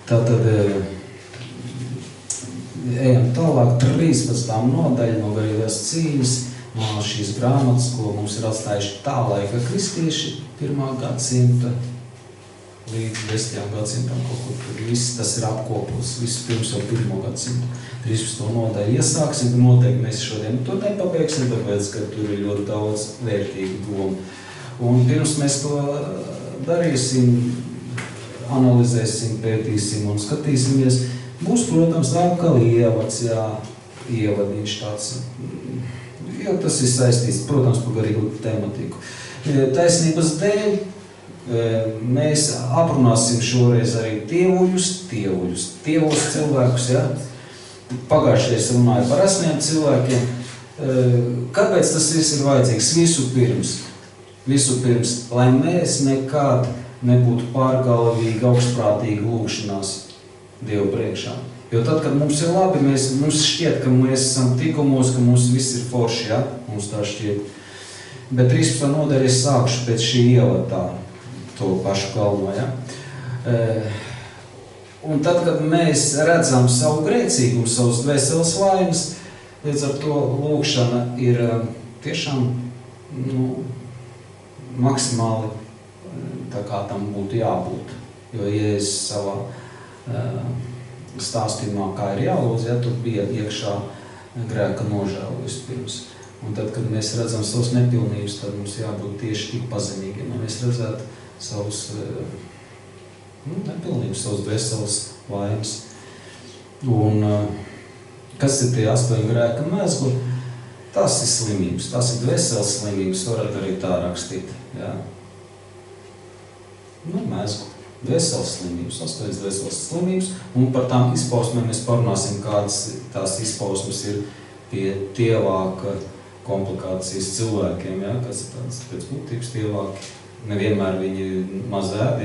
Tātad ejam tālāk, 13. nodaļa no garīgās cīņas, no šīs grāmatas, ko mums ir atstājuši tā laika kristieši, 1. gadsimta līdz 10. gadsimtam kaut kur tur. Viss tas ir apkopots, viss pirms jau 1. gadsimtu. 13. nodaļu iesāksim, noteikti mēs šodien to nepabeigsim, tāpēc, ka tur ir ļoti daudz vērtīgu domu. Un pirms mēs to darīsim, analizēsim, pētīsim un skatīsimies, būs, protams, atkal ievads, ievadiņš tāds, jo tas ir saistīts, protams, par garīgu tematiku. Taisnības dēļ mēs aprunāsim šoreiz arī tievuļus cilvēkus, Pagājušajā runāju par esmiem cilvēkiem. Kāpēc tas viss ir vajadzīgs? Visu pirms, lai mēs nekad nebūtu pārgalvīgi, augstprātīgi lūgšanās Dievu priekšā. Jo tad, kad mums ir labi, mums šķiet, ka mēs esam tikumos, ka mums viss ir forši, mums tā šķiet. Bet 13. nodaļa es sākšu pēc šī ievadā to pašu galvo, Un tad, kad mēs redzam savu grēcīgumu, savus dvēseles vainas, līdz ar to lūgšana ir tiešām maksimāli tā kā tam būtu jābūt. Jo, ja es savā stāstījumā, kā ir jālūdz, tur bija iekšā grēka nožēla vispirms. Un tad, kad mēs redzam savus nepilnības, tad mums jābūt tieši tik pazemīgiem, lai mēs redzētu savus nepilnības, savus dvēseles vainas. Un kas ir tie 8 grēka mezgli? Tas ir slimības, tas ir dvēseles slimības, varat arī tā rakstīt. Mezgli, dvēseles slimības, 8 dvēseles slimības, un par tām izpausmēm mēs parunāsim, kādas tās izpausmes ir pie tievāka komplikācijas cilvēkiem, kas ir tāds pēc būtības tievāki. Nevienmēr viņi mazēd,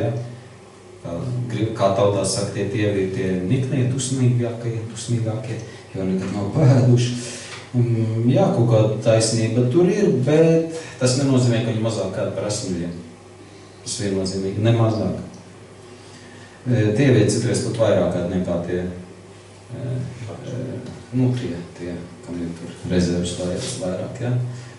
kā tautā saka, tie tievi ir tie niknie, dusmīgākie, jo nekad nav pēduši. Kaut kāda taisnība tur ir, bet tas nenozīmē, ka viņi mazāk kāda par esmīgiem. Tas viennozīmīgi, ne mazāk. Tievi ir citreiz pat vairāk kāda nekā tie, kam ir tur rezervas vairāk,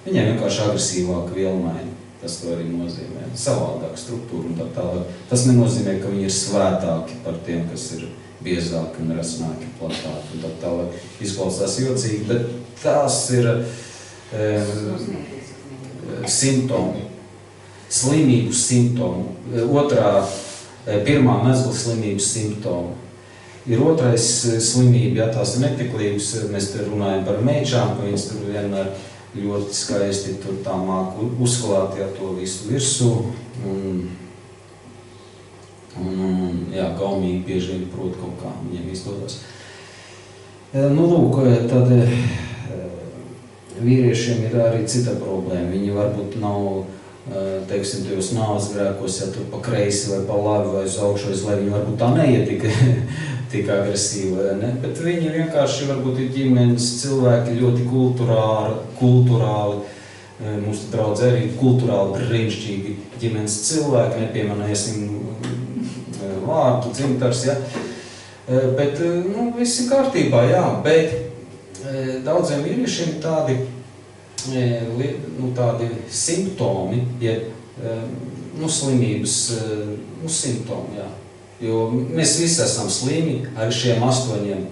Viņiem vienkārši agresīvāka vielmaiņa. Tas to arī nozīmē. Savādāk struktūra un tā tālāk. Tas nenozīmē, ka viņi ir svētāki par tiem, kas ir biezāki un resnāki, platāki un tā tālāk. Izklausās jocīgi, bet tās ir simptomi, slimību simptomi. Pirmā mezgla slimības simptomi. Ir otrais slimība, tās ir netiklības. Mēs te runājam par mečām, ka viņas tur vienmēr ļoti skaisti tur tā māku uzklāt, to visu virsū. Gaumīgi bieži vien prot kaut kā viņiem izdodas. Tad vīriešiem ir arī cita problēma. Viņi varbūt nav, teiksim, tajos nāves grēkos, tur pa kreisi vai pa labi vai uz augšu, lai viņi varbūt tā neiet tik agresīvi, bet viņi vienkārši varbūt ir ģimenes cilvēki ļoti kulturāli, mums draudz arī kulturāli brīnišķīgi ģimenes cilvēki, nepiemanēsim vārdu, dzimtars, bet, viss ir kārtībā, bet daudziem vīriešiem tādi simptomi, slimības, simptomi, Jo mēs visi esam slimi ar šiem 8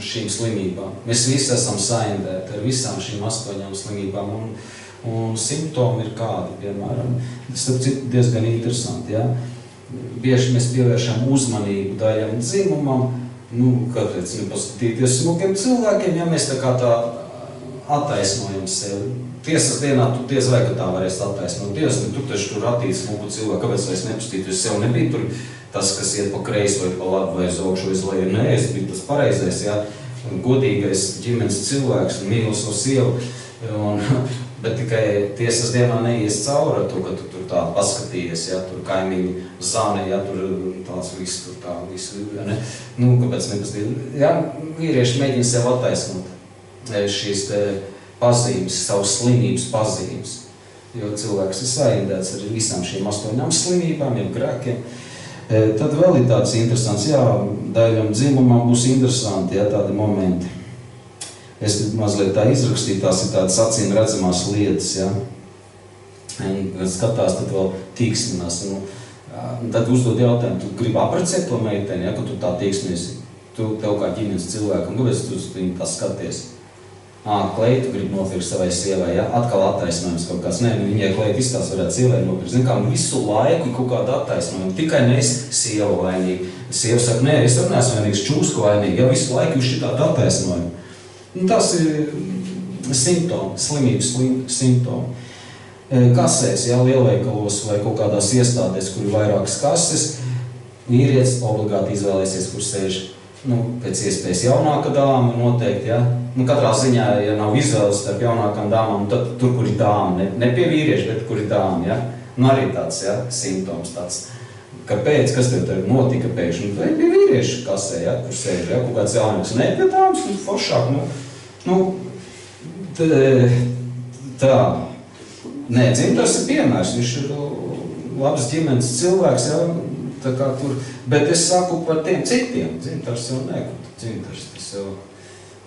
šīm slimībām. Mēs visi esam saindēti ar visām šīm 8 slimībām. Un simptomi ir kādi, piemēram. Tas ir diezgan interesanti, Bieži mēs pievēršam uzmanību daļam dzimumam, kāpēc nepaskatīties smukiem cilvēkiem, mēs tā attaisnojam sevi. Tiesas dienā tu diez vai, ka tā varēs attaisnot. Tu taču tur attīsti smuku cilvēku, kāpēc es nepastītos? Sev nebija tur tas, kas iet pa kreisi vai pa labi vai uz augšu vai uz leju. Nē, es biju tas pareizais, godīgais ģimenes cilvēks, mīlu savu sievu. Bet tikai tiesas dienā neies cauri to, ka tu tur tā paskatījies, tur kaimiņu zāne, tur tās viss tur tā, visu, kāpēc nepastīties? Vīrieši mēģina sev attaisnot šīs pazīmes, savas slimības pazīmes, jo cilvēks ir saindēts ar visām šīm 8 slimībām, grēkiem. Tad vēl ir tāds interesants, jā, daļam dzimumam būs interesanti, jā, tādi momenti. Es mazliet tā izrakstīju, tās ir tādas acīm redzamās lietas, jā. Un, kad skatās, tad vēl tīksminās. Tad uzdod jautājumu, tu gribi aprecēt to meiteni, ja, ka tu tā tīksmies, tev kā ģimenes cilvēkam, kāpēc tu viņu tā skaties? Kleitu grib nopirkt savai sievai, ja? Atkal attaisnojums kaut kāds. Nē, viņai kleitu izstās varētu sievai nopirkt. Zin kā, visu laiku kaut kādu attaisnojumu. Tikai ne es sieva vainīgi. Sieva saka, nē, es arī neesmu vainīgs, čūsku vainīgi. Ja visu laiku jūs šitādu attaisnojumu. Tas ir simptomi, slimības simptomi. Kasēs, ja, lielveikalos vai kaut kādās iestādēs, kur ir vairākas kases, vīrietis obligāti izvēlēsies, kur sēž. Pēc iespējas jaunāka dāma noteikti, ja. Katrā ziņā, ja nav izvēles starp jaunākām dāmām, tad tur, kur ir dāma, ne pie vīrieši, bet kur ir dāma, ja. Arī tāds, ja, simptoms tāds. Kāpēc, kas tev tur notika pēkšņi? Vai pie vīrieši kasē, ja, kur sēž, ja, kaut kāds jaunāks. Ne pie dāmas, foršāk, tā. Nē, dzimtars ir piemērs, viņš ir labs ģimenes cilvēks, ja, tā kā tur, bet es saku par tiem citiem, dzimtars jau nē, dzimtars, tas jau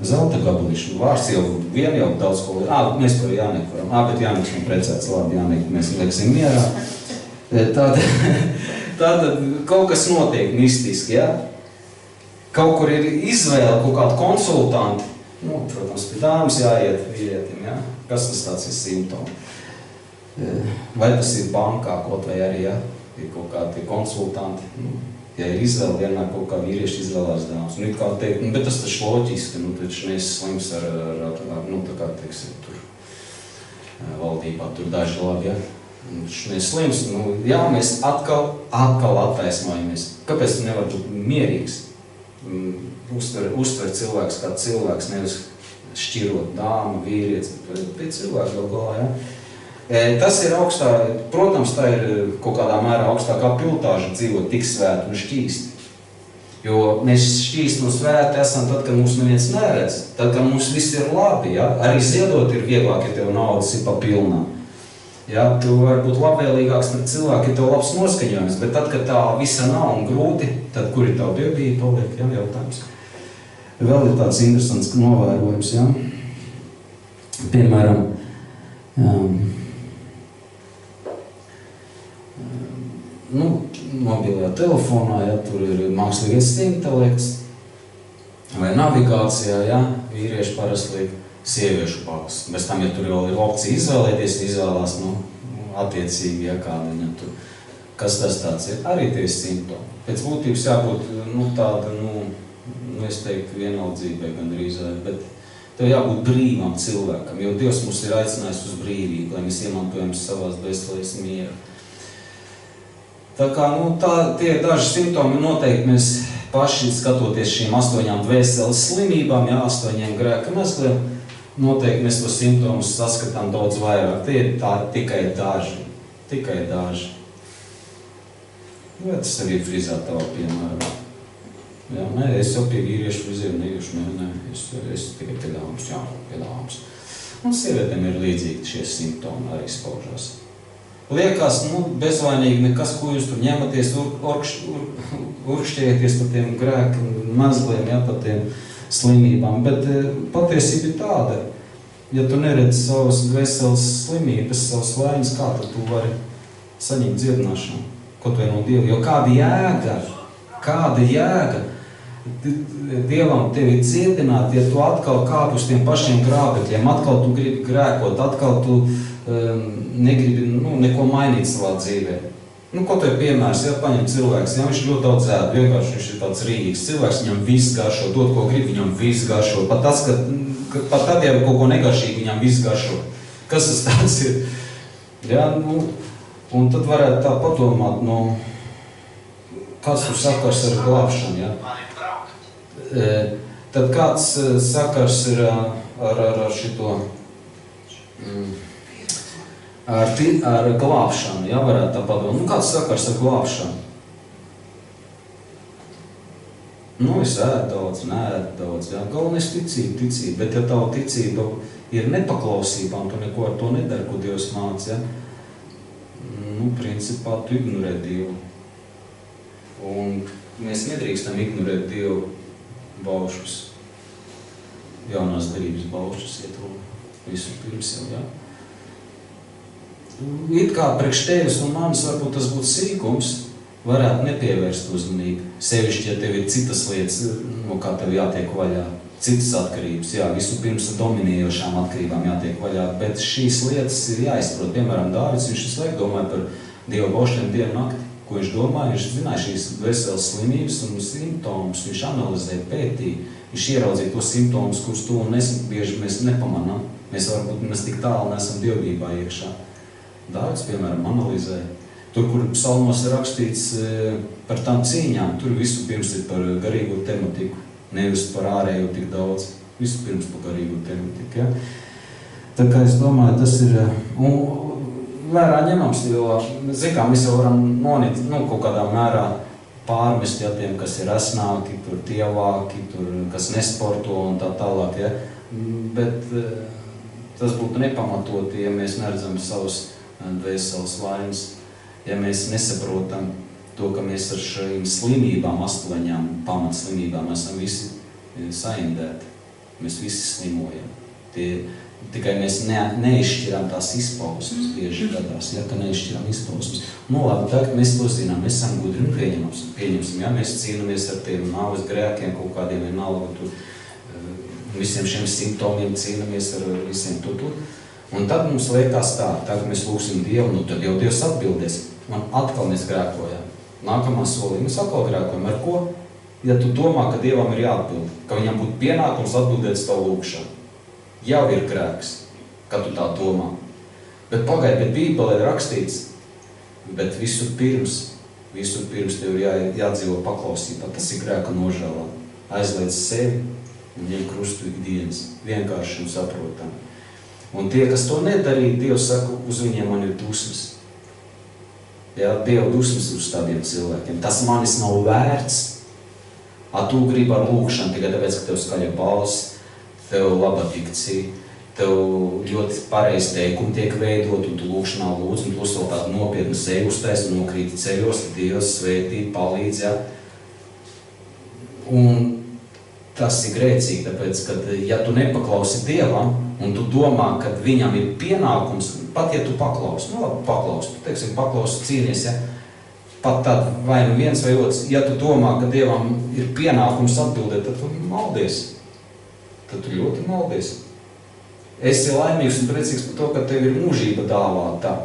zelta gabališi, vārds jau vien jau daudz ko, mēs par Jāneku varam, bet Jāneks man precēts, labi, Jāneku mēs lieksim mierā, tātad kaut kas notiek mistiski, ja, kaut kur ir izvēle, kaut kādu konsultanti, protams, pie dāmas jāiet vīrietim, ja, kas tas tāds ir simptomi. Vai tas ir bankā, kaut vai arī, ja, ir kaut kādi konsultanti, ja ir izvēle, vienmēr kaut kā vīrieši izvēlās dāmas. Ir kā teikt, bet tas taču loģiski, taču neesi slims ar tā kā, teiksim, tur valdībā, tur daži labi, ja. Taču neesi slims, jā, mēs atkal attaisnojamies. Kāpēc tu nevar būt mierīgs? Uztver cilvēks kā cilvēks, nevis šķirot dāmu, vīrietis, bet cilvēks vēl galā, ja. Tas ir augstā, protams, tā ir kaut kādā mērā augstākā piltāža dzīvot tik svēti un šķīsti. Jo mēs šķīsti un svēti esam tad, kad mūs neviens neredz, tad, kad mums viss ir labi, ja? Arī ziedot ir vieglāk, ja tev naudas ir pa pilnā. Ja? Tu vari būt labvēlīgāks pret cilvēku, ja tev labs noskaņojums, bet tad, kad tā visa nav un grūti, tad kur ir tavu dievbija, paliek, ja, jautājums. Vēl ir tāds interesants novērojums, ja? Piemēram, mobilajā telefonā, ja, tur ir mākslīgais intelekts, vai navigācijā, ja, vīrieši parasti liek sieviešu pakas. Bez tam, ja tur vēl ir opcija izvēlēties, izvēlās, attiecīgi, ja, kāda viņam tur, kas tas tāds ir, arī tie simptomi. Pēc būtības jābūt, tāda, es teiktu, vienaldzībai gandrīz, bet tev jābūt brīvam cilvēkam, jo Dievs mums ir aicinājis uz brīvību, lai mēs iemantojam savās dvēseles mieru. Tā kā, tie ir daži simptomi, noteikti mēs paši skatoties šīm 8 dvēseles slimībām, ja, 8 grēka mezgliem, noteikti mēs tos simptomus saskatām daudz vairāk. Tie ir tikai daži. Vai tas tev ir frizēt tavā piemēram? Jā, nē, es jau pie vīriešu frizēru nejuši, nē, es tikai pie dāmas. Un sievietēm ir līdzīgi šie simptomi arī spaužās. Liekas, bezvainīgi nekas, ko jūs tur ņematies, urkšķējaties par tiem grēku mezgliem, ja, par tiem slimībām, bet patiesība ir tāda, ja tu neredzi savas dvēseles slimības, savas vainas, kā tad tu vari saņemt dziedināšanu, kaut vai no Dieva, jo kāda jēga Dievam tevi dziedināt, ja tu atkal kāp uz tiem pašiem grābekļiem, atkal tu gribi grēkot, atkal tu negribi neko mainīt savā dzīvē. Kaut ir piemērs, ja paņem cilvēks, ja viņš ļoti daudz ēd, vienkārši viņš ir tāds rīģīgs cilvēks, viņam viss garšo, dod ko grib, viņam viss garšo, pat tad, ja kaut ko negaršīgi, viņam viss garšo. Kas tas tāds ir? Ja, un tad varētu tā padomāt, kāds tur sakars ar glābšanu, ja? Tad kāds sakars ir ar šito, ar glābšanu, ja, varētu tā padomāt. Kāds sakars ar glābšanu? Es ēdu daudz, neēdu daudz, ja. Galvenais ticība, bet ja tava ticība ir nepaklausībā, un tu neko ar to nedari, ko Dievs māca, ja, principā tu ignorē Dievu. Un mēs nedrīkstam ignorēt Dievu baušus, jaunās derības baušus, iet visu pirms jau, jā. It kā priekš tevis un manis varbūt tas būtu sīkums, varētu nepievērst uzmanību. Sevišķi, ja tev ir citas lietas, no kā tev jātiek vaļā, citas atkarības, jā, visu pirms dominējošām atkarībām jātiek vaļā, bet šīs lietas ir jāizprot. Piemēram, Dāvids, viņš visu laiku domāja par Dieva baušļiem dienu nakti. Ko viņš domāja? Viņš zināja šīs veselas slimības un simptomus, viņš analizēja, pētīja, viņš ieraudzīja tos simptomus, kurus to bieži mēs nepamanām. Mēs varbūt tik tālu nesam dievībā iekšā. Dāvids, piemēram, analizēja. Tur, kur psalmos ir rakstīts par tām cīņām, tur visu pirms ir par garīgo tematiku, nevis par ārējo tik daudz, visu pirms par garīgo tematiku, ja? Tā kā es domāju, tas ir, un vērā ņemams, jo, kā mēs jau varam noniet, kaut kādā mērā pārmest, ja, tiem, kas ir esnāki, tur tievāki, tur, kas nesporto un tā tālāk, ja? Bet tas būtu nepamatoti, ja mēs neredzam savus dvēseles vainas, ja mēs nesaprotam to, ka mēs ar šīm slimībām, 8 pamatslimībām esam visi saindēti. Mēs visi slimojam. Tikai mēs neizšķiram tās izpausmes, bieži gadās, ja, ka neizšķiram izpausmes. Labi, tagad mēs to zinām, mēs esam gudri un pieņemsim, ja, mēs cīnamies ar tiem nāves grēkiem, kaut kādiem vienalga, tur visiem šiem simptomiem cīnamies ar visiem tur. Un tad mums liekas tā, tagad mēs lūksim Dievu, tad jau Dievs atbildēs. Un atkal mēs grēkojam. Nākamā solī mēs atkal grēkojam. Ar ko? Ja tu domā, ka Dievam ir jāatbild, ka viņam būtu pienākums atbildēt tavu lūkšanu, jau ir grēks, kad tu tā domā. Bet pagaidi, bet Bībelē ir rakstīts, bet visur pirms tev ir jādzīvo paklausībā. Tas ir grēka nožēlā. Aizliedz sevi un ņem krustu ikdienas. Vienkārši un saprotam. Un tie, kas to nedarīja, Dievs saka, uz viņiem man ir dusmas. Jā, Dieva dusmas uz tādiem cilvēkiem. Tas manis nav vērts. Tu gribi ar lūkšanu tikai tāpēc, ka tev skaļa balss, tev laba dikcija, tev ļoti pareizi teikumi tiek veidot, un tu lūkšanā lūdz, un tu vēl tādu nopietnu seju uztais, un nokrīti ceļos, Dievs svētī, palīdz, jā. Un tas ir grēcīgi, tāpēc, ka, ja tu nepaklausi Dievam, un tu domā, ka viņam ir pienākums, pat ja tu paklausi, paklausi, tu teiksim, paklausi, cīnies, ja, pat tad vai nu viens vai otrs, ja tu domā, ka Dievam ir pienākums atbildēt, tad tu maldies. Tad tu ļoti maldies. Esi laimīgs un priecīgs par to, ka tev ir mūžība dāvāta,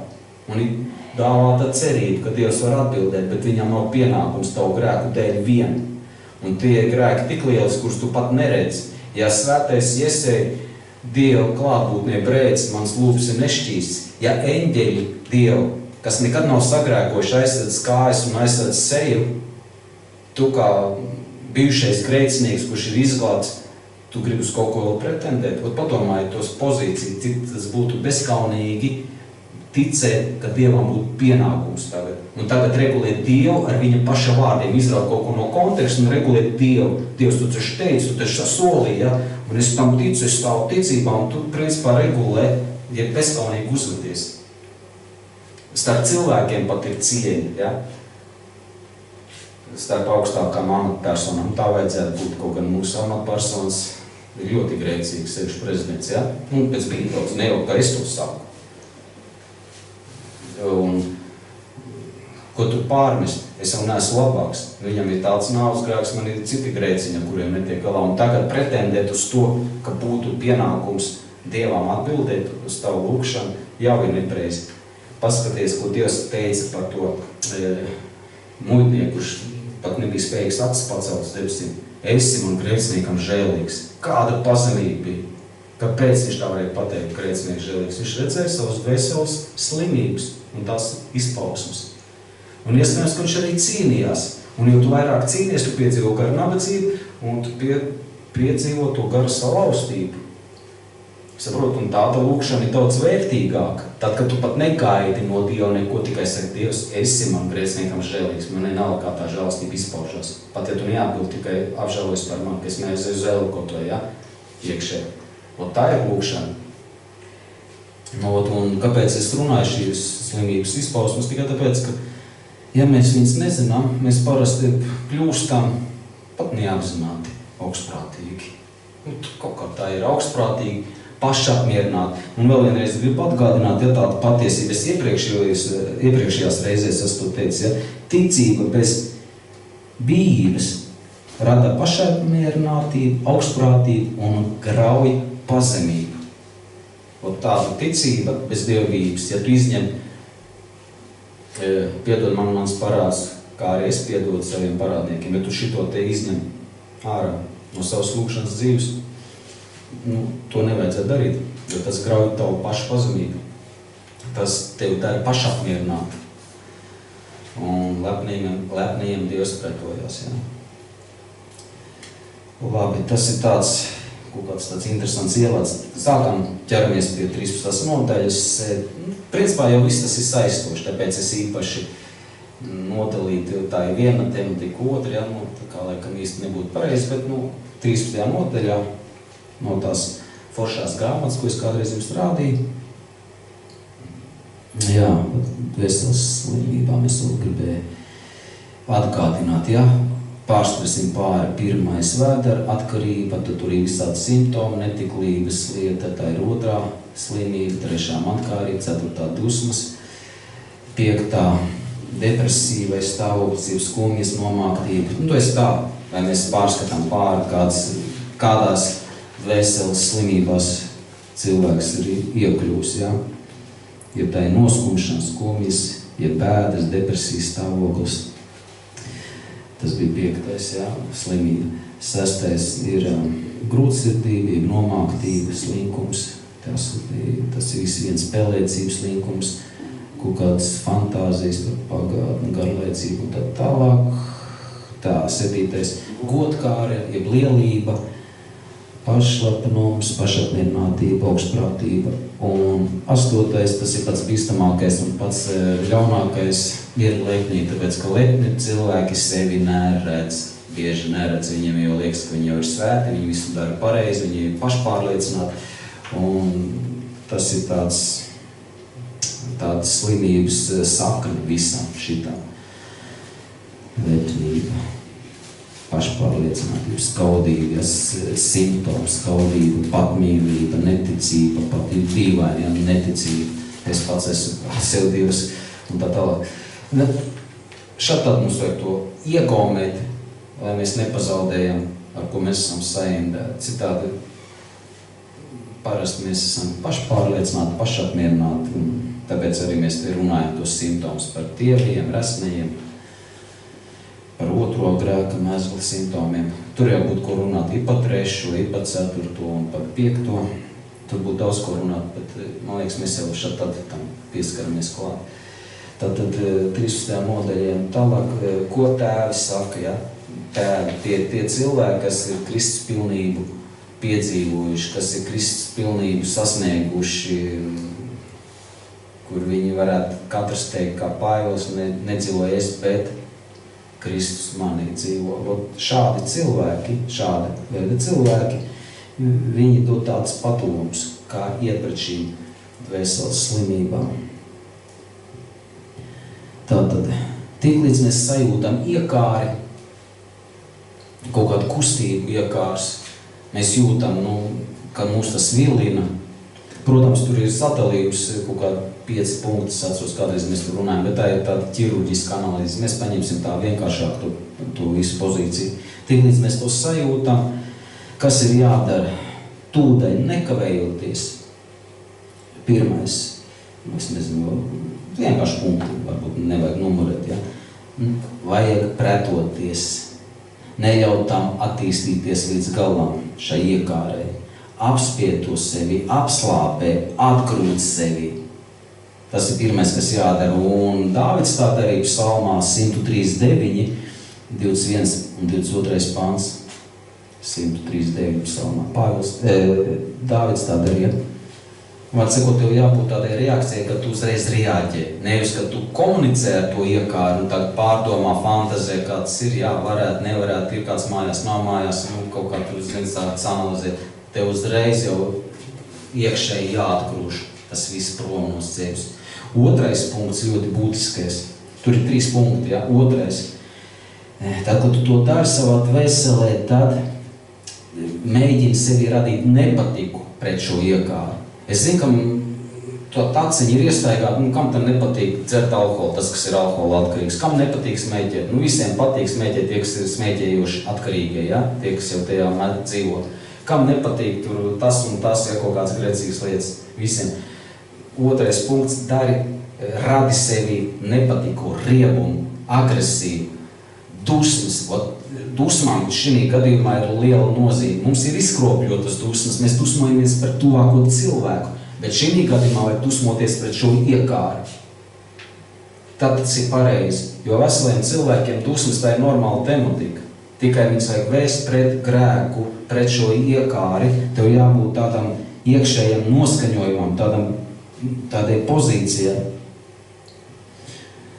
un ir dāvāta cerība, ka Dievs var atbildēt, bet viņam nav pienākums tavu grēku dēļ vien. Un tie grēki tik lielas, kurus tu pat neredzi. Ja svētais Jesej Dieva klātbūtnē brēc, mans lūps ir nešķīsts. Ja eņģeļi Dievu, kas nekad nav sagrēkojuši, aizsadz kājas un aizsadz seju, tu kā bijušais grēcinieks, kurš ir izglābts, tu gribi uz kaut ko vēl pretendēt. Padomāji tos pozīciju, cik tas būtu bezkaunīgi ticēt, ka Dievam būtu pienākums tagad. Un tagad regulēt Dievu ar viņa paša vārdiem, izraut kaut ko no konteksta un regulēt Dievu. Dievs, tu taču teici, tu taču solīji, ja? Un es tam ticu, es stāvu ticībā, un tu principā regulē, ja bezkaunīgi uzvedies. Starp cilvēkiem pat ir cieņa, ja? Starp augstākām amatpersonām. Tā vajadzētu būt, kaut gan mūsu amatpersonas ir ļoti grēcīgs, sevišķi prezidents, ja? Un pēc Bībeles, ne jau, ka es to saku. Un ko tur pārmest? Es jau neesmu labāks. Viņam ir tāds nāves grēks, man ir citi grēciņi, kuriem netiek galā. Un tagad pretendēt uz to, ka būtu pienākums Dievam atbildēt uz tavu lūkšanu, jau ir nepreizi. Paskaties, ko Dievs teica par to muitnieku, kurš pat nebija spējīgs acis pacelt uz debesīm. Esi man grēciniekam žēlīgs. Kāda pazemība bija? Kāpēc viņš tā varēja pateikt, grēcinieks žēlīgs? Viņš redzēja savas dvēseles slimības un tās izpausmes. Un iespējams, ka viņš arī cīnījās. Un jo tu vairāk cīnies, tu piedzīvo garu nabadzību un tu piedzīvo to garu salauztību. Saprot, un tāda lūkšana ir daudz vērtīgāka. Tad, kad tu pat negaidi no Dieva neko, tikai saki, Dievs, esi man grēciniekam žēlīgs. Man nav kā tā žēlastība izpaužās. Pat ja tu neatbild, tikai apžēlojies par mani, ka es neaizēju uz elko, ja, iekšē. Un tā ir lūkšana. Un kāpēc es runāju šīs slimības izpausmes? Tikai tāpēc, ka Ja mēs viņus nezinām, mēs parasti kļūstam pat neapzināti augstprātīgi. Kaut kā tā ir augstprātīgi, pašapmierināti. Un vēl vienreiz gribu atgādināt, ja tāda patiesība, es iepriekšējās reizēs esmu to teicis, ja, ticība bez bijības rada pašapmierinātību, augstprātību un grauj pazemību. Un tāda ticība bez dievbijības, ja tu izņem, piedod man mans parāds, kā arī es piedodu saviem parādniekiem, bet tu šito te izņem ārā no savas lūkšanas dzīves, to nevajadzētu darīt, jo tas grauj tavu pašu pazemību. Tas tevi dara pašapmierināt. Un lepniem Dievs pretojās. Ja. Labi, tas ir tāds interesants ievads. Sākam ķeramies pie 13. nodaļas. Principā jau viss tas ir saistoši, tāpēc es īpaši nodalītu, tā ir viena tematika, otra, ja, tā kā laikam īsti nebūtu pareizi, bet 13. nodaļā no tās foršās grāmatas, ko es kādreiz jums rādīju. Jā, veselas slimībām es vēl gribēju atgādināt, ja, pārsprasim pāri pirmais vēdera atkarība, tad tur ir visādi simptomi, netiklības lieta, tā ir otrā slimība, trešā mankārība, ceturtā dusmas, piektā depresīvais stāvoklis, skumjas, nomāktība. To es tā, vai mēs pārskatām pāri kādās veselas slimībās cilvēks ir iekļūs, ja? Ja tā ir noskumšanas, skumjas, ja bēdas, depresijas stāvoklis. Tas bija 5. Ja? Slimība. 6. ir grūtsirdība, nomāktība, slinkums. Tas ir viens pelēcības slinkums, kaut kādas fantāzijas par pagātni, garlaicību un tā tālāk. Tā 7. godkāre, jeb lielība, pašlapenums, pašapmierinātība, augstprātība. Un 8. tas ir pats bīstamākais un pats ļaunākais ir lepnī, tāpēc, ka lepni cilvēki sevi neredz, bieži neredz, viņiem jau liekas, ka viņi jau ir svēti, viņi visu dara pareizi, viņi ir pašpārliecināti. Un tas ir tādas slimības sakni visam šitam. Lepnība, pašpārliecinātība, skaudības simptoms, skaudība, patmīlība, neticība, pat ir dīvaini, ja, neticība. Es pats esmu sev Dievs un tā tālāk. Šādi mums vajag to iegaumēt, lai mēs nepazaudējam, ar ko mēs esam saindēti. Citādi parasti mēs esam pašpārliecināti, pašapmierināti, un tāpēc arī mēs te runājam tos simptomus par tieviem, resnējiem, par otro grēka mezgla simptomiem. Tur jau būtu ko runāt i par 3., i par 4. un par 5. Tur būtu daudz ko runāt, bet man liekas, mēs jau šādi tam pieskaramies klāt. Tātad 13. nodaļiem tālāk, ko tēvi saka, ja? Tēvi, tie cilvēki, kas ir Kristus pilnību piedzīvojuši, kas ir Kristus pilnību sasnieguši, kur viņi varētu katrs teikt, kā Pāvils, nedzīvo es, bet Kristus manī dzīvo. Šādi veida cilvēki, viņi dod tāds padomus, kā iet pret šīm dvēseles slimībām. Tātad, tiklīdz mēs sajūtam iekāri, kaut kādu kustību iekārs, mēs jūtam, ka mūs tas vilina. Protams, tur ir sadalījums kaut kādi 5 punkti, atceros, kādreiz mēs tur runājam, bet tā ir tāda ķirurģiska analīze. Mēs paņemsim tā vienkāršāk to visu pozīciju. Tiklīdz mēs to sajūtam, kas ir jādara, tūdaļ nekavējoties. Pirmais, es nezinu, vienkārši punkti, varbūt nevajag numurēt, ja? Vajag pretoties, neļaut tam attīstīties līdz galam šai iekārai. Apspiet to sevi, apslāpē, atgrūt sevi. Tas ir pirmais, kas jādara. Un Dāvids tā darīja psalmā 139, 21 un 22 pants. 139 psalmā. Dāvids tā darīja. Var sakot, tev jābūt tādai reakcijai, ka tu uzreiz reaģē. Nevis, ka tu komunicē ar to iekāru un tagad pārdomā, fantazē, kā tas ir, jā, varētu, nevarētu, ir kāds mājās, nav mājās, kaut kā tur analizēt. Tev uzreiz jau iekšēji jāatgrūž tas viss prom no sevis. Otrais punkts ļoti būtiskais. Tur ir 3 punkti, ja? Otrais. Tad, kad tu to dari savā dvēselē, tad mēģini sevi radīt nepatiku pret šo iekāru. Es zinu, ka tā taciņa ir iestaigāta, kam tam nepatīk dzert alkoholu, tas, kas ir alkohola atkarīgs. Kam nepatīk smēķēt? Visiem patīk smēķēt, tie, kas ir smēķējoši atkarīgie, ja? Tie, kas jau tajā dzīvo. Kam nepatīk tur tas un tas, ja kaut kāds grēcīgs lietas visiem. Otrais punkts, radi sevi nepatiku, riebumu, agresīvu, dusmas. Dusmām šī gadījumā ir liela nozīme. Mums ir izkropļotas dusmas, mēs dusmojamies par tuvāko cilvēku, bet šī gadījumā vajag dusmoties pret šo iekāru. Tad tas ir pareizi, jo veseliem cilvēkiem dusmas tā ir normāla tematika. Tikai viņus vajag vēst pret grēku, pret šo iekāri, tev jābūt tādam iekšējam noskaņojumam, tādai pozīcijai.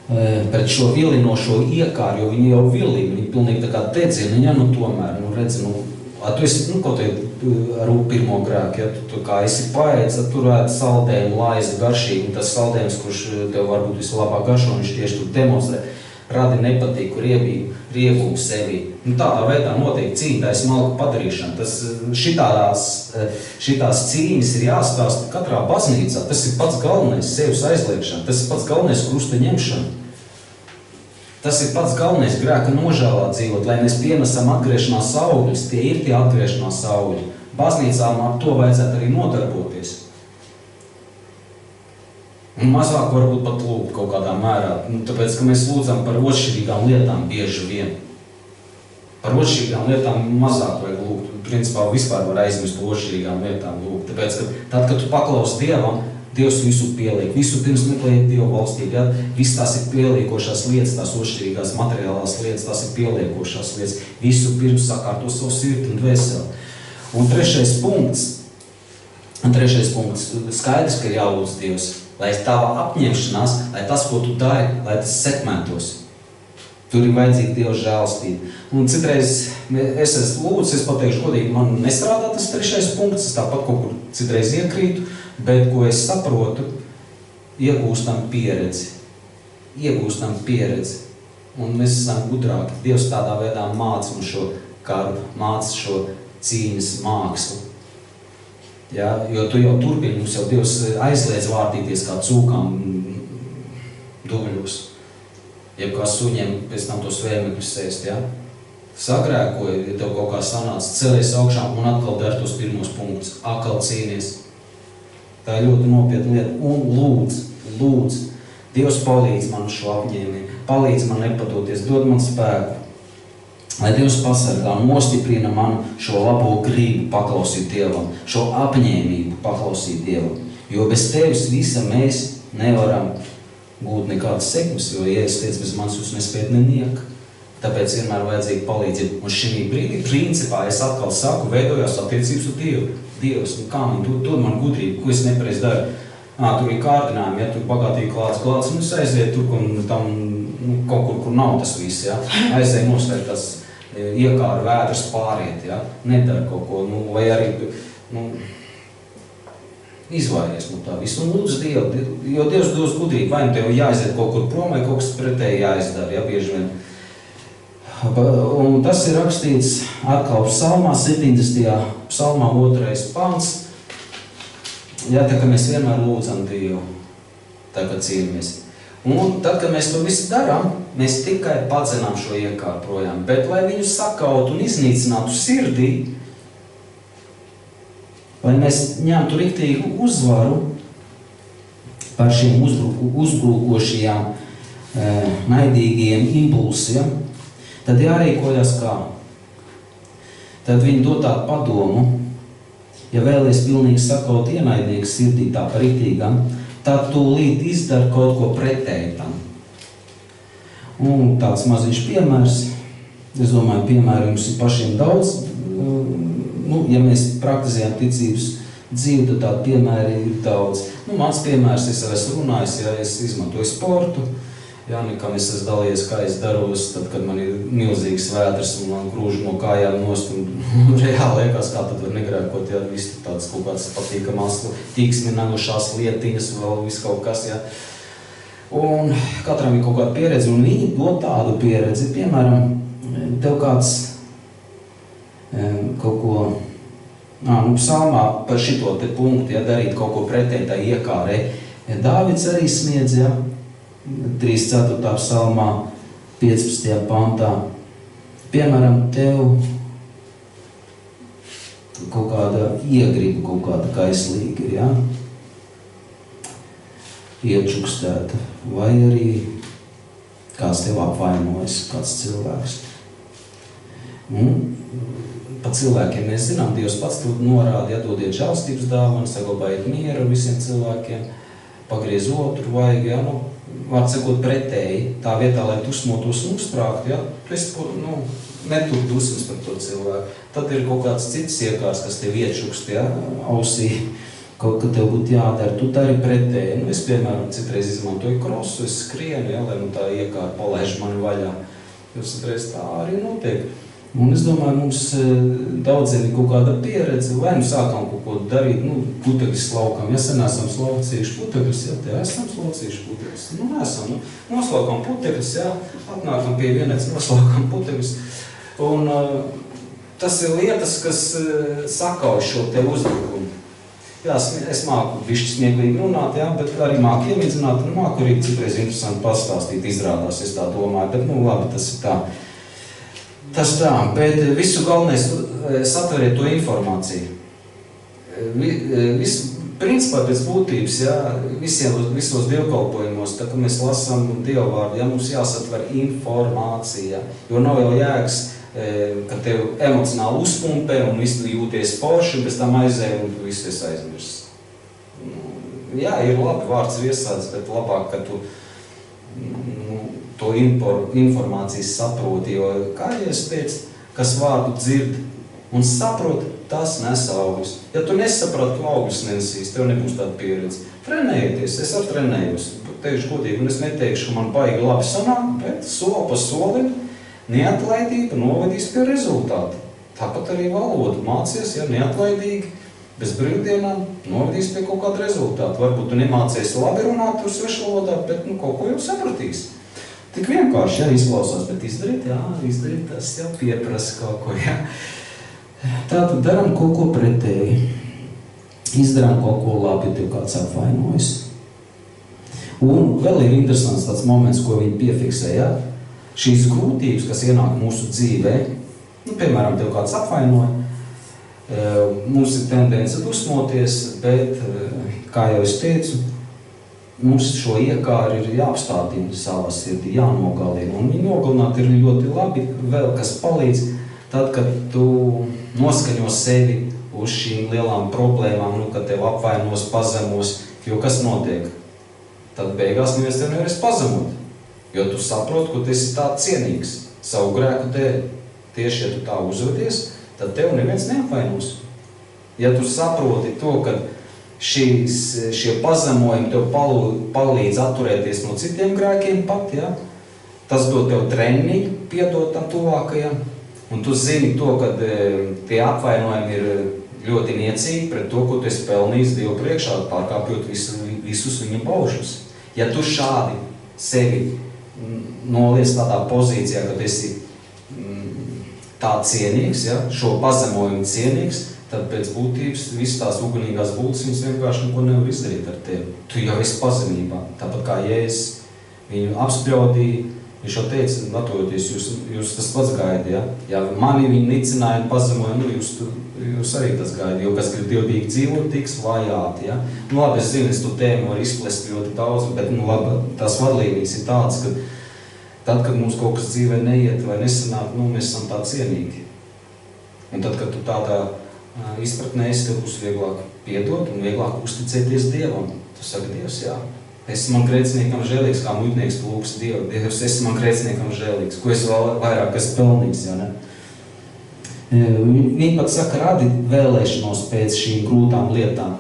Pret šo vilinošo iekāru, jo viņi jau vilina, viņi pilnīgi tā kā dedzina, ja, tomēr, redzi, tu esi, kaut ar pirmo grēku, ja, tu kā esi paēdis, tad tur ēd saldējumu, laiza, garšīgi, un tas saldējums, kurš tev varbūt vislabāk garšo, viņš tieši tur demonstrē, radi nepatiku, riebumu sevi. Tādā veidā notiek cīņa, smalku padarīšana. Šitās cīņas ir jāstāsta katrā baznīcā. Tas ir pats galvenais sevis aizliekšana, tas ir pats galvenais krusta ņemšana. Tas ir pats galvenais grēka nožēlā dzīvot, lai mēs pienesam atgriešanās augļus. Tie ir tie atgriešanās augļi. Baznīcām ar to vajadzētu arī nodarboties. Un mazāk varbūt pat lūgt kaut kādā mērā, tāpēc, ka mēs lūdzam par otršķirīgām lietām bieži vien. Par otršķirīgām lietām mazāk vajag lūgt. Principā vispār var aizmirst otršķirīgām lietām lūgt. Tāpēc, ka tad, kad tu paklausi Dievam, Dievs visu pieliek. Visu pirms meklējiet Dievu valstību. Ja? Viss tās ir pieliekošās lietas, tās otršķirīgās materiālās lietas, tās ir pieliekošās lietas. Visu pirms sakārto savu sirdi un dvēseli. Un trešais punkts, skaidrs, ka ir jālūdz Dievs. Lai tava apņemšanās, lai tas, ko tu dari, lai tas sekmētos. Tur ir vajadzīga Dieva žēlastība. Un citreiz es esmu lūdzu, es pateikšu godīgi, man nestrādā tas trešais punkts, es tāpat kaut kur citreiz iekrītu, bet, ko es saprotu, iegūstam pieredzi. Un mēs esam gudrāki. Dievs tādā veidā māca mums šo karu, māca šo cīņas mākslu. Ja, jo tu jau turpini, mums jau Dievs aizliedz vārtīties kā cūkām dubļos. Jeb kā suņiem pēc tam tos vēmekļus sēst, ja? Sagrēkoja, ja tev kaut kā sanāca, celies augšā un atkal dar tos pirmos punktus. Atkal cīnies. Tā ir ļoti nopietna lieta. Un lūdz. Dievs palīdz man šo apņēmību, palīdz man nepadoties, dod man spēku. Lai Dievs pasargā un nostiprina manu šo labo gribu paklausīt Dievam, šo apņēmību paklausīt Dievam. Jo bez tevis visa mēs nevaram gūt nekādas sekmes, jo, ja es teicu, bez manis jūs nespēt neniek. Tāpēc vienmēr vajadzīgi palīdzēt. Un šī brīdī, principā, es atkal saku, veidojās attiecības ar Dievu. Dievs, kā man dod man gudrību, ko es nepareiz daru. Tur ir kārdinājumi, ja tur bagātīgi klāts, un es aizēju tur, tam, kaut kur nav tas viss, ja. Aizēju nostāju tas iekāru vēdras pāriet, ja. Nedara kaut ko, vai arī, izvairies no tā visu. Un lūdzu Dievu, jo Dievs dos gudrību, vai nu tev jāaiziet kaut kur prom, vai kaut kas pretēji jāizdara, ja, bieži vien. Un tas ir rakstīts atkal psalmā, 70. psalmā 2. pants. Jā, tā kā mēs vienmēr lūdzam Dievu, tā kā cīnamies. Un tad, kad mēs to visu darām, mēs tikai padzenām šo iekāru projām. Bet, lai viņu sakautu un iznīcinātu sirdī, lai mēs ņemtu riktīgu uzvaru par šiem uzbrukošajām, naidīgiem impulsiem, tad jārīkojas kā? Tad viņi dod tādu padomu, ja vēlies pilnīgi sakaut ienaidnieku sirdī tā par riktīgam, tad tūlīt izdara kaut ko pretēji tam. Un tāds maziņš piemērs, es domāju, piemēru jums ir pašiem daudz, ja mēs praktizējam ticības dzīvi, tad tādi piemēri ir daudz. Mans piemērs, es jau esmu runājis, ja es izmantoju sportu, ja, nekam es esmu dalījies, kā es daros, tad, kad man ir milzīgs vēders un man grūž no kājām nost, un reāli liekas, kā tad var negrēkot, ja, viss tāds kaut kāds patīkamās tīksminagušās lietiņas, vēl viss kaut kas, ja. Un katram ir kaut kāda pieredze, un viņi dod tādu pieredzi. Piemēram, tev kāds kaut ko, psalmā par šito te punktu, ja darīt kaut ko pretēji tā iekārē. Dāvids arī sniedz, 3.4. psalmā, 15. pantā. Piemēram, tev kaut kāda iegriba, kaut kāda kaislīga ir, iečukstēta, vai arī kāds tev apvainojas, kāds cilvēks. Pa cilvēkiem mēs zinām, Dievs pats to norāda, dodiet žēlstības dāvanu, saglabājiet mieru ar visiem cilvēkiem, pagriez otru vajag, var sakot pretēji, tā vietā, lai dusmotos un uzsprāgtu, tu esi, netur dusmas par to cilvēku. Tad ir kaut kāds cits iekārs, kas tev iečukst, ausī, kaut ka tev būtu jādara, tu dari pretēji. Es, piemēram, citreiz izmantoju krosu, es skrienu, lai tā iekāra palaiž mani vaļā. Jo citreiz tā arī notiek. Un es domāju, mums daudziem ir kaut kāda pieredze, vai sākam kaut ko darīt, putekļus laukam. Ja sen esam slaucījuši putekļus, esam slaucījuši putekļus. Esam, noslaukam putekļus, atnākam pie vienēts, noslaukam putekļus. Un tas ir lietas, kas sakauj šo te uzbrukumu. Es māku bišķi smieklīgi runāt, bet arī māku iemidzināt, un māku arī citreiz interesanti pastāstīt, izrādās, es tā domāju, bet labi, tas ir tā. Tas tā, bet visu galvenais satveriet to informāciju. Principā pēc būtības, visos dievkalpojumos, tā, ka mēs lasām dievvārdu, mums jāsatver informācija, jo nav jau jēgas, ka tev emocionāli uzpumpē un visu jūties forši, un pēc tam aizēj un tu visu esi aizmirsts. Ir labi vārds viesāds, bet labāk, ka tu to informāciju saproti, jo, kā es teicu, kas vārdu dzird un saprot, tas nes augļus. Ja tu nesaprāt, ka augļus nesīs, tev nebūs tāda pieredze. Trenējieties, es arī trenējos, teikšu godīgi, un es neteikšu, ka man baigi labi sanāk, bet soli pa solim neatlaidība novedīs pie rezultāta. Tāpat arī valodu mācies, neatlaidīgi, bez brīvdienām novedīs pie kaut kāda rezultāta. Varbūt tu nemācies labi runāt tur svešvalodā, bet kaut ko jau sapratīs. Tik vienkārši, izklausās, bet izdarīt, tas jau pieprasa kaut ko, Tātad daram kaut ko pretēji. Izdarām kaut ko labi, tev kāds apvainojas. Un vēl ir interesants tāds moments, ko viņi piefiksē, Šīs grūtības, kas ienāk mūsu dzīvē, piemēram, tev kāds apvainoja, mums ir tendence dusmoties, bet, kā jau es teicu, mums šo iekāri ir jāapstādina savā sirdī, jānogalina. Un viņi nogalināt ir ļoti labi, vēl kas palīdz, tad, kad tu noskaņo sevi uz šīm lielām problēmām, kad tev apvainos, pazemos, jo kas notiek? Tad beigās neviens tev nevarēs pazemot. Jo tu saproti, ka tu esi tā cienīgs savu grēku dēļ. Tieši, ja tu tā uzvedies, tad tev neviens neapvainos. Ja tu saproti to, ka šie pazemojumi tev palīdz atturēties no citiem grēkiem pat, tas dod tev treniņu, piedot tam tuvākajam, un tu zini to, ka tie apvainojumi ir ļoti niecīgi pret to, ko tu esi pelnījis Dievu priekšā, pārkāpjot visus viņa paušus. Ja tu šādi sevi noliec tādā pozīcijā, kad esi tā cienīgs, šo pazemojumu cienīgs, tad pēc būtības visas tās ugunīgās bultas viņas vienkārši neko nevar izdarīt ar tevi. Tu jau esi pazemībā. Tāpat kā Jēzus viņu apspļaudīja, viņš jau teica, gatavoties, jūs tas pats gaidi, Ja mani viņi nicināja un pazemoja, jūs arī tas gaidi, jo kas grib dievbīgi dzīvot, tiks vajāti, Labi, es zinu, es tu tēmu var izplest ļoti daudz, bet, labi, tās vadlīnijas ir tādas, ka tad, kad mums kaut kas dzīvē neiet vai nesanāk, mēs esam tā cienīgi. Un tad, kad tu tādā izpratnē esi, tev būs vieglāk piedot un vieglāk uzticēties Dievam. Tu saki, Dievs, esi man grēciniekam žēlīgs, kā muitnieks lūgs Dievu. Dievs, esi man grēciniekam žēlīgs, ko es vairāk esi pelnīgs, Viņi pat saka, radi vēlēšanos pēc šīm grūtām lietām,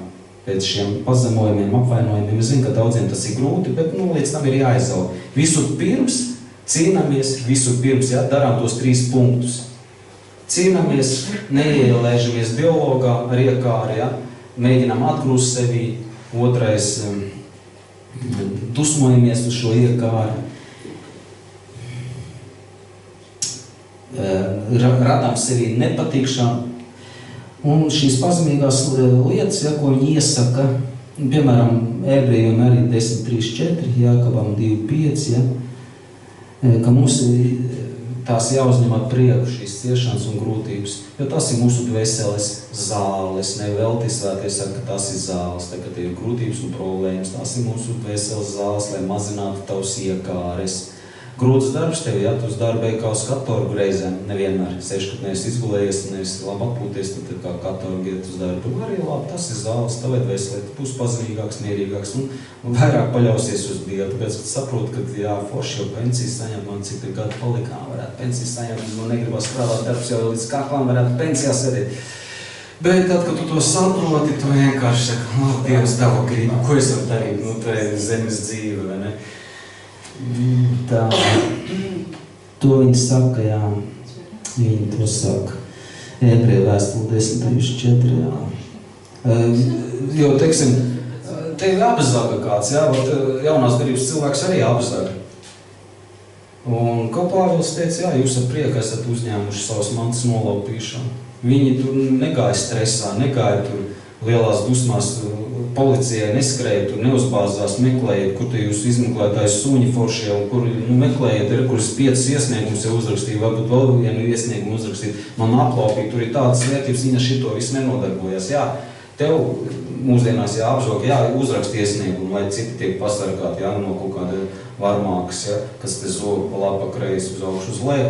pēc šiem pazemojumiem, apvainojumiem. Es zinu, ka daudziem tas ir grūti, bet līdz tam ir jāizaug. Visu pirms cīnāmies, darām tos 3 punktus. Cīnāmies, neielēžamies dialogā ar iekāri, mēģinām atgrūst sevī. Otrais, dusmojamies uz šo iekāri, radām sevī nepatikšanu. Un šīs pazemīgās lietas, ja, ko viņi iesaka, piemēram, Ebrejiem arī 10.3.4, Jākabam 2.5, ja, ka mums tās jāuzņem ar prieku šīs ciešanas un grūtības, jo tas ir mūsu dvēseles zāles, nevelti svēties ar, ka tas ir zāles, tā, ka tie ir grūtības un problēmas, tās ir mūsu dvēseles zāles, lai mazinātu tavs iekāres. Grūts darbs tev, ja tu uz darbu ej kā uz katorgu reizēm, nevienmēr seši, kad neesi izgulējies, neesi labi atpūties, tad kā katorgu iet uz darbu. Arī labi, tas ir zāles, tavai dvēselē, tu būsi pazemīgāks, mierīgāks un vairāk paļausies uz Dievu, tāpēc, kad saproti, ka jā, forši jau pensijas saņemt, man cik ir gadu palikā, varētu pensijas saņemt, man negribas strādāt darbs jau līdz kāklām, varētu pensijā sēdēt. Bet tad, kad tu to saproti, tu vienkārši saka, Dievs, tava griba, ko es varu darīt, tā ir zemes dzīve, vai ne? Tā, to viņi saka, jā, viņi to saka. Ebreju vēstuli 10.4, jā. Jo, teiksim, tevi apzaga kāds, jā, jaunās darības cilvēks arī apzaga. Un kā Pāvils teica, jā, jūs ar prieku esat uzņēmuši savas mantas nolaupīšanu. Viņi tur negāja stresā, negāja tur lielās dusmās, policijai neskrēja, tur neuzbāzās, meklējiet, kur te jūs izmeklētājs suņi foršie, un kur meklējiet, kuras 5 iesniegumus jau uzrakstīja, varbūt vēl vienu iesniegumu uzrakstīt. Man aplaupīja, tur ir tādas vērtības, viņa šito visu nenodarbojas. Jā, tev mūsdienās jāapžok, jā, uzrakst iesniegumu, lai citi tiek pasargāti, jā, no kaut kāda varmākas, jā, kas te zoga pa labi, pa kreisi, uz augšu, uz leju.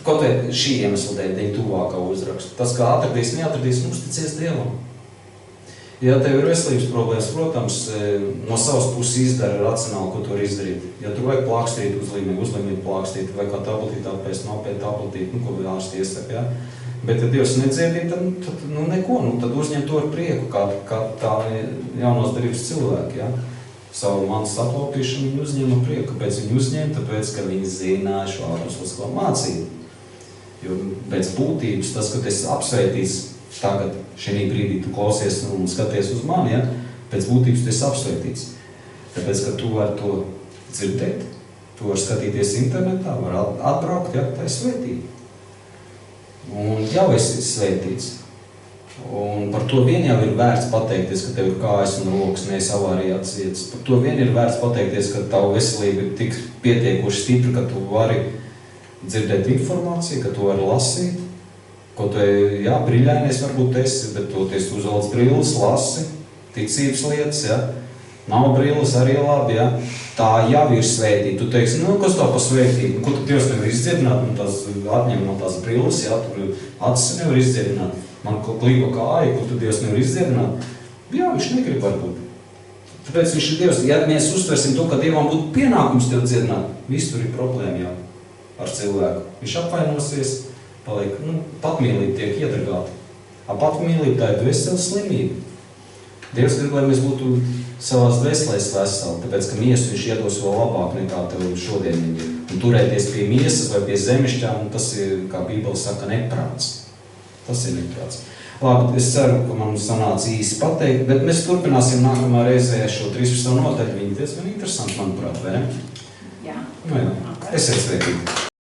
Kaut vai šī iemesla dēļ, dēļ tuvākā uzrakstu. Tas, kā atradīs, neatradīs, uzticies Dievam. Ja tev ir veselības problēmas, protams, no savas puses izdara racionāli, ko tu vari izdarīt. Ja tur vajag plākstīt, uzlīmīt plākstīt, vai kā tabletīt apēst, nopēt tabletīt, ko ārsti iesaka, ja? Bet, ja Dievs nedziedī, tad neko, tad uzņem to ar prieku, kā tā jaunās darības cilvēki, ja? Savu mantas aplaupīšanu viņi uzņem ar prieku. Kāpēc viņi uzņem? Tāpēc, ka viņi zināja šo apustulisko mācību. Jo pēc būtības tas, ka tu esi apsveitīts, tagad šī brīdī tu klausies un skaties uz mani, ja? Pēc būtības tu esi apsveitīts. Tāpēc, ka tu vari to dzirdēt, tu vari skatīties internetā, vari atbraukt, ja? Tā ir svētība. Un jau esi svētīts. Un par to vien jau ir vērts pateikties, ka tev ir kājas un rokas, neesi avārijā cietas. Par to vien ir vērts pateikties, ka tavu veselība ir tik pietiekoši stipra, ka tu vari dzirdēt informāciju, ka tu vari lasīt. Kaut vai, jā, brīļainies varbūt esi, bet toties uzvalc brilles, lasi, ticības lietas, ja. Nav brilles arī labi, ja. Tā jau ir svētība. Tu teiksi, kas tā pa svētību? Ko tu Dievs nevar izdziedināt? Tās atņem no tās brilles, ja, tur acis nevar izdziedināt. Man klīva kāja, ko tu Dievs nevar izdziedināt. Jā, viņš negrib varbūt. Tāpēc viņš ir Dievs. Ja mēs uztversim to, ka Dievam būtu pienākums tev dziedināt, viss tur ir problēma jau ar cilvēku. Viņš apvainosies, paliek, patmīlība tiek iedragāta. Patmīlība tā ir dvēseles slimība. Dievs grib, lai mēs būtu savās dvēselēs veseli, tāpēc, ka miesu viņš iedos vēl labāk nekā tev šodien viņi ir. Un turēties pie miesas vai pie zemišķām, tas ir, kā Bībele saka, neprāts. Tas ir neprāts. Labi, es ceru, ka man sanāca īsi pateikt, bet mēs turpināsim nākamā reizē šo 13. nodaļu. Viņi diezgan interesanti, manuprāt, vai ne? Jā. Jā. Esiet sveikīgi.